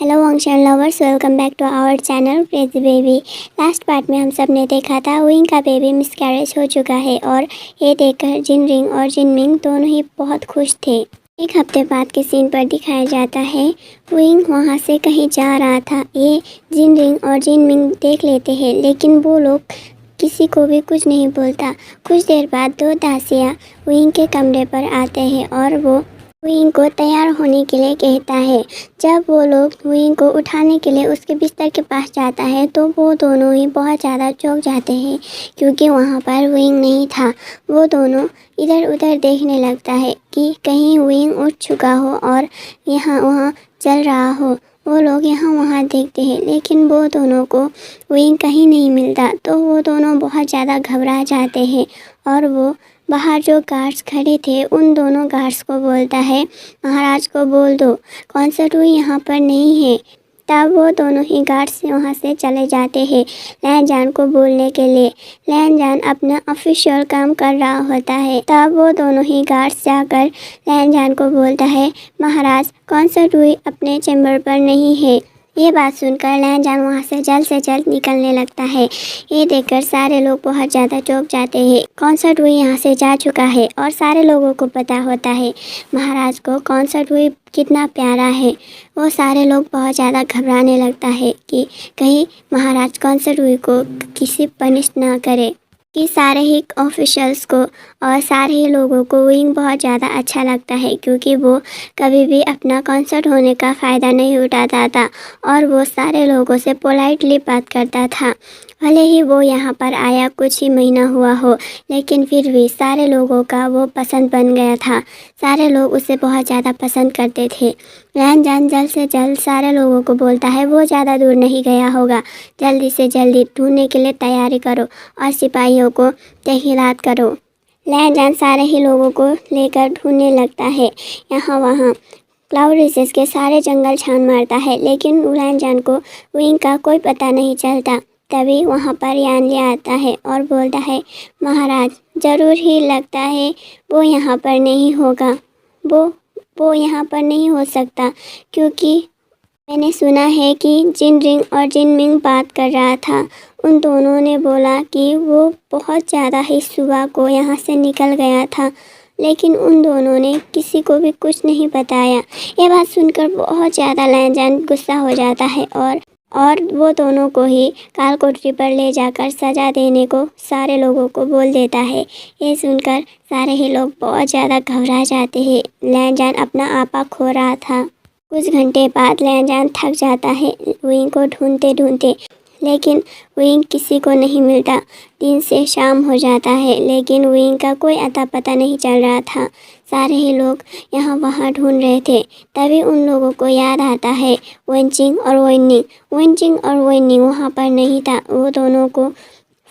Hello वंशल lovers, welcome back to our channel crazy baby. Last part में हम सब ने देखा था विंग का बेबी मिसकैरेज हो चुका है और ये देखकर जिनरिंग और जिनमिंग दोनों ही बहुत खुश थे। एक हफ्ते बाद के सीन पर दिखाया जाता है विंग वहाँ से कहीं जा रहा था। ये जिनरिंग और जिनमिंग देख लेते हैं, लेकिन वो लोग किसी को भी कुछ नहीं बोलता। कुछ देर बाद दो दासियाँ विंग के कमरे पर आते हैं और वो विंग को तैयार होने के लिए कहता है। जब वो लोग विंग को उठाने के लिए उसके बिस्तर के पास जाता है तो वो दोनों ही बहुत ज़्यादा चौंक जाते हैं, क्योंकि वहाँ पर विंग नहीं था। वो दोनों इधर उधर देखने लगता है कि कहीं विंग उठ चुका हो और यहाँ वहाँ चल रहा हो। वो लोग यहाँ वहाँ देखते हैं, लेकिन वो दोनों को विंग कहीं नहीं मिलता, तो वो दोनों बहुत ज़्यादा घबरा जाते हैं और वो बाहर जो गार्ड्स खड़े थे उन दोनों गार्ड्स को बोलता है, महाराज को बोल दो कॉन्सर्ट यहाँ पर नहीं है। तब वो दोनों ही गार्ड्स से वहाँ से चले जाते हैं लैनजान को बोलने के लिए। लैनजान अपना ऑफिशियल काम कर रहा होता है। तब वो दोनों ही गार्ड्स जाकर लैनजान को बोलता है, महाराज कॉन्सर्ट अपने चैम्बर पर नहीं है। ये बात सुनकर लैनजान वहाँ से जल्द निकलने लगता है। ये देखकर सारे लोग बहुत ज़्यादा चौंक जाते हैं। कॉन्सर्ट यहाँ से जा चुका है और सारे लोगों को पता होता है महाराज को कॉन्सर्ट कितना प्यारा है। वो सारे लोग बहुत ज़्यादा घबराने लगता है कि कहीं महाराज कॉन्सर्ट को किसी पनिश ना करे। कि सारे ही ऑफिशियल्स को और सारे ही लोगों को विंग बहुत ज़्यादा अच्छा लगता है, क्योंकि वो कभी भी अपना कॉन्सर्ट होने का फ़ायदा नहीं उठाता था और वो सारे लोगों से पोलाइटली बात करता था। भले ही वो यहाँ पर आया कुछ ही महीना हुआ हो, लेकिन फिर भी सारे लोगों का वो पसंद बन गया था। सारे लोग उसे बहुत ज़्यादा पसंद करते थे। लैनजान जल्द से जल्द सारे लोगों को बोलता है वो ज़्यादा दूर नहीं गया होगा, जल्दी से जल्दी ढूंढने के लिए तैयारी करो और सिपाहियों को तहरीरात करो। लैनजान सारे ही लोगों को लेकर ढूंढने लगता है यहाँ वहाँ। क्लाउड रिसेस के सारे जंगल छान मारता है, लेकिन लैनजान को विंग का कोई पता नहीं चलता। तभी वहाँ पर यानली आता है और बोलता है, महाराज ज़रूर ही लगता है वो यहाँ पर नहीं होगा। वो यहाँ पर नहीं हो सकता, क्योंकि मैंने सुना है कि जिनरिंग और जिनमिंग बात कर रहा था। उन दोनों ने बोला कि वो बहुत ज़्यादा ही सुबह को यहाँ से निकल गया था, लेकिन उन दोनों ने किसी को भी कुछ नहीं बताया। ये बात सुनकर बहुत ज़्यादा लैनजान गुस्सा हो जाता है और वो दोनों को ही काल कोठरी पर ले जाकर सज़ा देने को सारे लोगों को बोल देता है। ये सुनकर सारे ही लोग बहुत ज़्यादा घबरा जाते हैं। लैनजान अपना आपा खो रहा था। कुछ घंटे बाद लैनजान थक जाता है विंग को ढूंढते ढूंढते, लेकिन विंग किसी को नहीं मिलता। दिन से शाम हो जाता है, लेकिन विंग का कोई अता पता नहीं चल रहा था। सारे ही लोग यहाँ वहाँ ढूंढ रहे थे। तभी उन लोगों को याद आता है वेनचिंग और वेननिंग। वेनचिंग और वेननिंग वहाँ पर नहीं था। वो दोनों को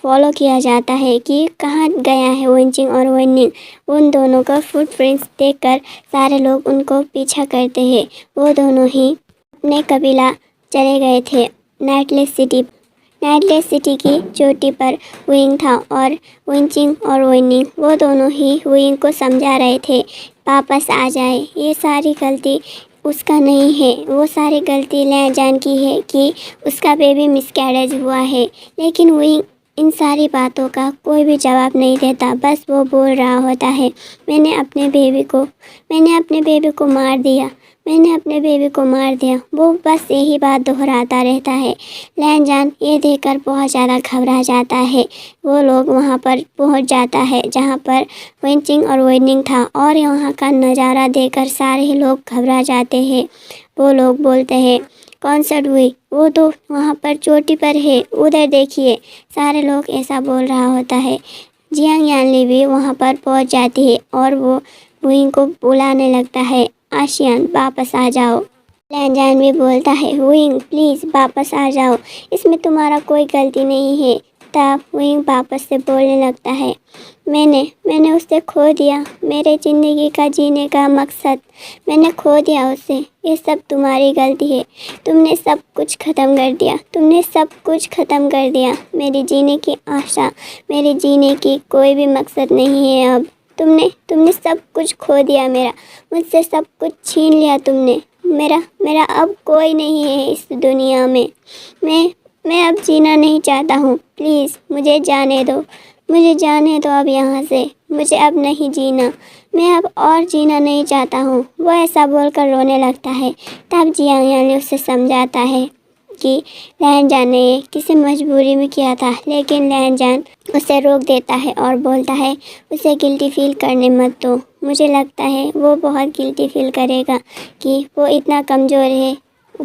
फॉलो किया जाता है कि कहाँ गया है वेनचिंग और वेननिंग। उन दोनों का फुटप्रिंट्स देखकर सारे लोग उनको पीछा करते हैं। वो दोनों ही अपने कबीला चले गए थे नाइटलेस सिटी। नाइटलेस सिटी की चोटी पर विंग था और वेनचिंग और वेननिंग वो दोनों ही विंग को समझा रहे थे वापस आ जाए। ये सारी गलती उसका नहीं है, वो सारी गलती लैनजान की है कि उसका बेबी मिसकैरेज हुआ है। लेकिन विंग इन सारी बातों का कोई भी जवाब नहीं देता। बस वो बोल रहा होता है, मैंने अपने बेबी को मार दिया, मैंने अपने बेबी को मार दिया। वो बस यही बात दोहराता रहता है। लैनजान ये देखकर बहुत ज़्यादा घबरा जाता है। वो लोग वहाँ पर पहुँच जाता है जहाँ पर वेनचिंग और वेननिंग था, और वहाँ का नज़ारा देखकर सारे ही लोग घबरा जाते हैं। वो लोग बोलते हैं, कॉन्सर्ट वो तो वहाँ पर चोटी पर है, उधर देखिए। सारे लोग ऐसा बोल रहा होता है। जियांग यानली भी वहाँ पर पहुँच जाती है और वो विंग को बुलाने लगता है, आशियान वापस आ जाओ। लैनजान भी बोलता है, विंग प्लीज़ वापस आ जाओ, इसमें तुम्हारा कोई गलती नहीं है। तब विंग वापस से बोलने लगता है, मैंने उसे खो दिया, मेरे ज़िंदगी का जीने का मकसद मैंने खो दिया उसे। ये सब तुम्हारी गलती है, तुमने सब कुछ ख़त्म कर दिया। मेरी जीने की आशा, मेरे जीने की कोई भी मकसद नहीं है अब। तुमने सब कुछ खो दिया मेरा, मुझसे सब कुछ छीन लिया तुमने। मेरा मेरा अब कोई नहीं है इस दुनिया में। मैं अब जीना नहीं चाहता हूँ। प्लीज़ मुझे जाने दो। मुझे जाने दो अब यहाँ से। मुझे अब नहीं जीना। मैं अब और जीना नहीं चाहता हूँ। वो ऐसा बोलकर रोने लगता है। तब जियांग यान उसे समझाता है कि लहनजान ने किसी मजबूरी में किया था, लेकिन लहनजान उसे रोक देता है और बोलता है उसे गिल्टी फील करने मत दो। मुझे लगता है वो बहुत गिल्टी फील करेगा कि वो इतना कमज़ोर है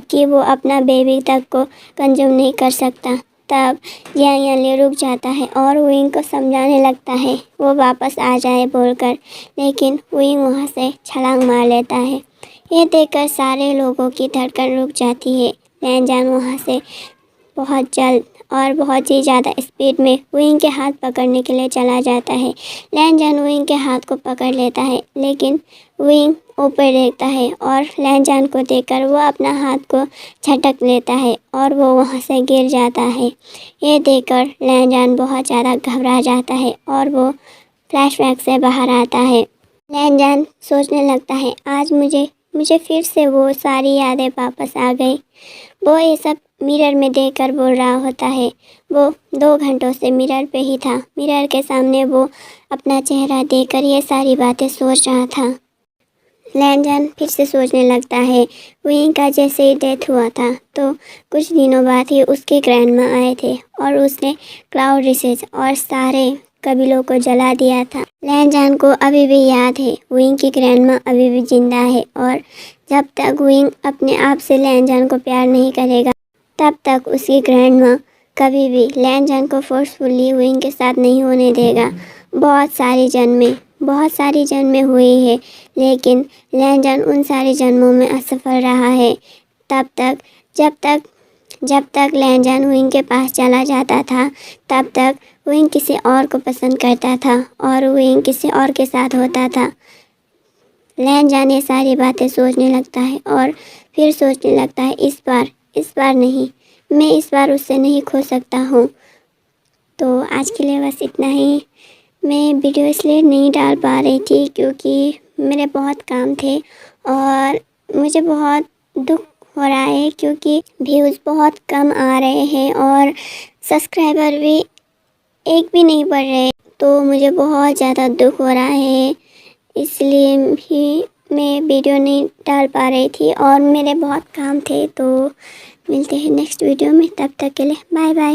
कि वो अपना बेबी तक को कंज्यूम नहीं कर सकता। तब जियांग यान रुक जाता है और विंग को समझाने लगता है वो वापस आ जाए बोलकर, लेकिन विंग वहाँ से छलांग मार लेता है। ये देखकर सारे लोगों की धड़कन रुक जाती है। लहनजान वहाँ से बहुत जल्द और बहुत ही ज़्यादा स्पीड में विंग के हाथ पकड़ने के लिए चला जाता है। लहनजान विंग के हाथ को पकड़ लेता है, लेकिन विंग ऊपर देखता है और लहनजान को देखकर वो अपना हाथ को झटक लेता है और वो वहाँ से गिर जाता है। ये देखकर लहनजान बहुत ज़्यादा घबरा जाता है और वो फ्लैशबैक से बाहर आता है। लहनजान सोचने लगता है आज मुझे फिर से वो सारी यादें वापस आ गई। वो ये सब मिरर में देखकर बोल रहा होता है। वो 2 घंटों से मिरर पे ही था। मिरर के सामने वो अपना चेहरा देखकर ये सारी बातें सोच रहा था। लहनजान फिर से सोचने लगता है विंग का जैसे ही डेथ हुआ था तो कुछ दिनों बाद ही उसके ग्रैंडमा आए थे और उसने क्लाउड रिसेस और सारे कबीलों को जला दिया था। लहनजान को अभी भी याद है विंग की ग्रैंडमा अभी भी जिंदा है और जब तक विंग अपने आप से लहनजान को प्यार नहीं करेगा तब तक उसकी ग्रैंडमा कभी भी लहनजान को फोर्सफुली विंग के साथ नहीं होने देगा। बहुत सारी जन्में हुई है, लेकिन लहनजान उन सारे जन्मों में असफल रहा है। जब तक लहनजान विंग के पास चला जाता था तब तक विंग किसी और को पसंद करता था और विंग किसी और के साथ होता था। लहनजान ये सारी बातें सोचने लगता है और फिर सोचने लगता है इस बार नहीं, मैं इस बार उससे नहीं खो सकता हूँ। तो आज के लिए बस इतना ही। मैं वीडियो इसलिए नहीं डाल पा रही थी क्योंकि मेरे बहुत काम थे और मुझे बहुत दुख हो रहा है क्योंकि व्यूज़ बहुत कम आ रहे हैं और सब्सक्राइबर भी एक भी नहीं बढ़ रहे, तो मुझे बहुत ज़्यादा दुख हो रहा है। इसलिए भी मैं वीडियो नहीं डाल पा रही थी और मेरे बहुत काम थे। तो मिलते हैं नेक्स्ट वीडियो में, तब तक के लिए बाय बाय।